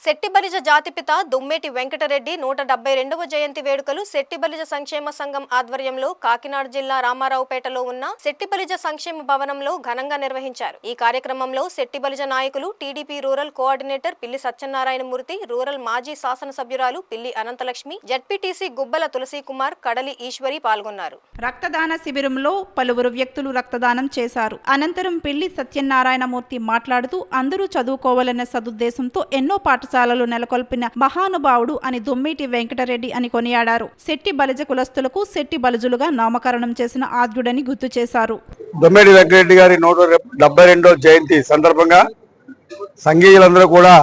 శెట్టిబలిజ జాతిపిత దుమ్మేటి వెంకటరెడ్డి 172వ జయంతి వేడుకలు శెట్టిబలిజ సంక్షేమ సంఘం ఆధ్వర్యంలో కాకినాడ జిల్లా రామారావుపేటలో ఉన్న శెట్టిబలిజ సంక్షేమ భవనంలో ఘనంగా నిర్వహించారు. ఈ కార్యక్రమంలో శెట్టిబలిజ నాయకులు, టీడీపీ రూరల్ కోఆర్డినేటర్ పిల్లి సత్యనారాయణమూర్తి, రూరల్ మాజీ శాసనసభ్యురాలు పిల్లి అనంతలక్ష్మి, జడ్పీటీసీ గుబ్బల తులసీకుమార్, కడలి ఈశ్వరి పాల్గొన్నారు. రక్తదాన శిబిరంలో పలువురు వ్యక్తులు రక్తదానం చేశారు. అనంతరం పిల్లి సత్యనారాయణమూర్తి మాట్లాడుతూ అందరూ చదువుకోవాలన్న సదుద్దేశంతో ఎన్నో పాఠశాలలు నెలకొల్పిన మహానుభావుడు అని దుమ్మేటి వెంకటరెడ్డి అని కొనియాడారు. శెట్టి బలిజ కులస్తులకు శెట్టి బలిజులుగా నామకరణం చేసిన ఆద్యుడని గుర్తు చేశారు. దుమ్మేటి వెంకటరెడ్డి గారి 172వ జయంతి సందర్భంగా సంఘీయులందరూ కూడా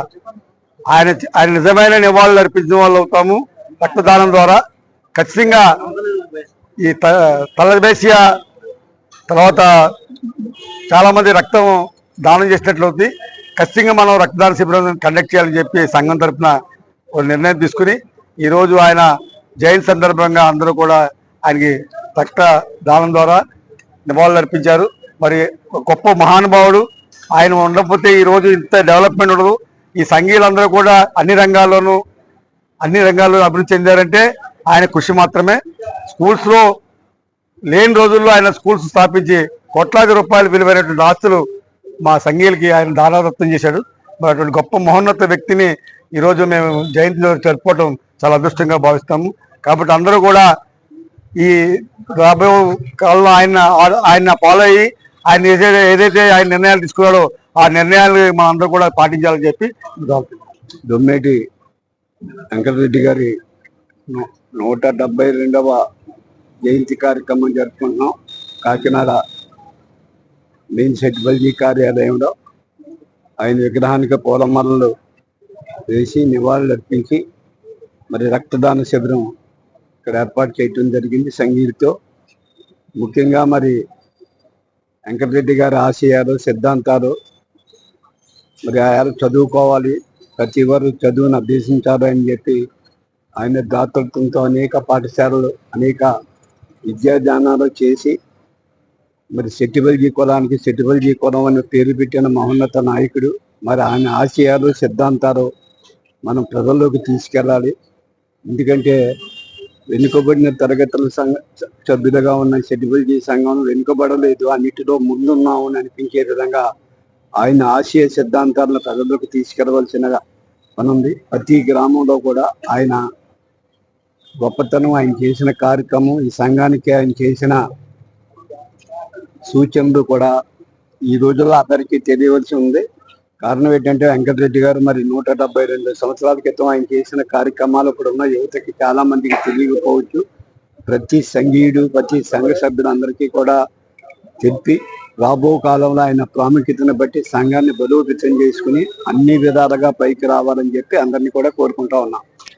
ఆయన నిజమైన నివాళులు అర్పించిన వాళ్ళు అవుతాము. రక్తదానం ద్వారా ఖచ్చితంగా ఈ తలబేసియా తర్వాత చాలా మంది రక్తం దానం చేసినట్లవుతుంది. ఖచ్చితంగా మనం రక్తదాన శిబిరం కండక్ట్ చేయాలని చెప్పి సంఘం తరఫున ఒక నిర్ణయం తీసుకుని ఈరోజు ఆయన జయంతి సందర్భంగా అందరూ కూడా ఆయనకి రక్త దానం ద్వారా నివాళులు అర్పించారు. మరి గొప్ప మహానుభావుడు. ఆయన ఉండకపోతే ఈరోజు ఇంత డెవలప్మెంట్ ఉండదు. ఈ సంఘీయులందరూ కూడా అన్ని రంగాల్లోనూ అభివృద్ధి చెందారంటే ఆయన కృషి మాత్రమే. స్కూల్స్లో లేని రోజుల్లో ఆయన స్కూల్స్ స్థాపించి కోట్లాది రూపాయలు విలువైనటువంటి ఆస్తులు మా సంఘీయులకి ఆయన దానాదత్తం చేశాడు. మరి అటువంటి గొప్ప మహోన్నత వ్యక్తిని ఈరోజు మేము జయంతి జరుపుకోవడం చాలా అదృష్టంగా భావిస్తాము. కాబట్టి అందరూ కూడా ఈ రాబోయే కాలంలో ఆయన ఫాలో అయ్యి ఆయన ఏదైతే ఆయన నిర్ణయాలు తీసుకున్నాడో ఆ నిర్ణయాలు మనం అందరూ కూడా పాటించాలని చెప్పి దుమ్మేటి వెంకటరెడ్డి గారి 172వ జయంతి కార్యక్రమం జరుపుకుంటున్నాం. కాకినాడ మెయిన్ శెట్టిబలిజ కార్యాలయంలో ఆయన విగ్రహానికి పూలమాలలు వేసి నివాళులు అర్పించి మరి రక్తదాన శిబిరం ఇక్కడ ఏర్పాటు చేయటం జరిగింది సంఘీయులతో. ముఖ్యంగా మరి వెంకటరెడ్డి గారి ఆశయాలు, సిద్ధాంతాలు మరి ఆయన చదువుకోవాలి, ప్రతి వారు చదువును అభ్యసించాలి అని చెప్పి ఆయన దాతృత్వంతో అనేక పాఠశాలలు, అనేక విద్యాదానాలు చేసి మరి శెట్టిబలిజ కులానికి శెట్టిబలిజ కులం అని పేరు పెట్టిన మహోన్నత నాయకుడు. మరి ఆయన ఆశయాలు, సిద్ధాంతాలు మనం ప్రజల్లోకి తీసుకెళ్ళాలి. ఎందుకంటే వెనుకబడిన తరగతుల సభ్యులుగా ఉన్న శెట్టిబలిజ సంఘం వెనుకబడలేదు, అన్నిటిలో ముందున్నాము అని అనిపించే విధంగా ఆయన ఆశయ సిద్ధాంతాలను ప్రజల్లోకి తీసుకెళ్ళవలసిన పనుంది. ప్రతి గ్రామంలో కూడా ఆయన గొప్పతనం, ఆయన చేసిన కార్యక్రమం, ఈ సంఘానికి ఆయన చేసిన సూచనలు కూడా ఈ రోజుల్లో అందరికీ తెలియవలసి ఉంది. కారణం ఏంటంటే వెంకటరెడ్డి గారు మరి 172 సంవత్సరాల క్రితం ఆయన చేసిన కార్యక్రమాలు ఇప్పుడున్న యువతకి చాలా మందికి తెలియకపోవచ్చు. ప్రతి సంఘీయుడు, ప్రతి సంఘ సభ్యులందరికీ కూడా చెప్పి రాబో కాలంలో ఆయన ప్రాముఖ్యతను బట్టి సంఘాన్ని బలోపేతం చేసుకుని అన్ని విధాలుగా పైకి రావాలని చెప్పి అందరినీ కూడా కోరుకుంటా ఉన్నాం.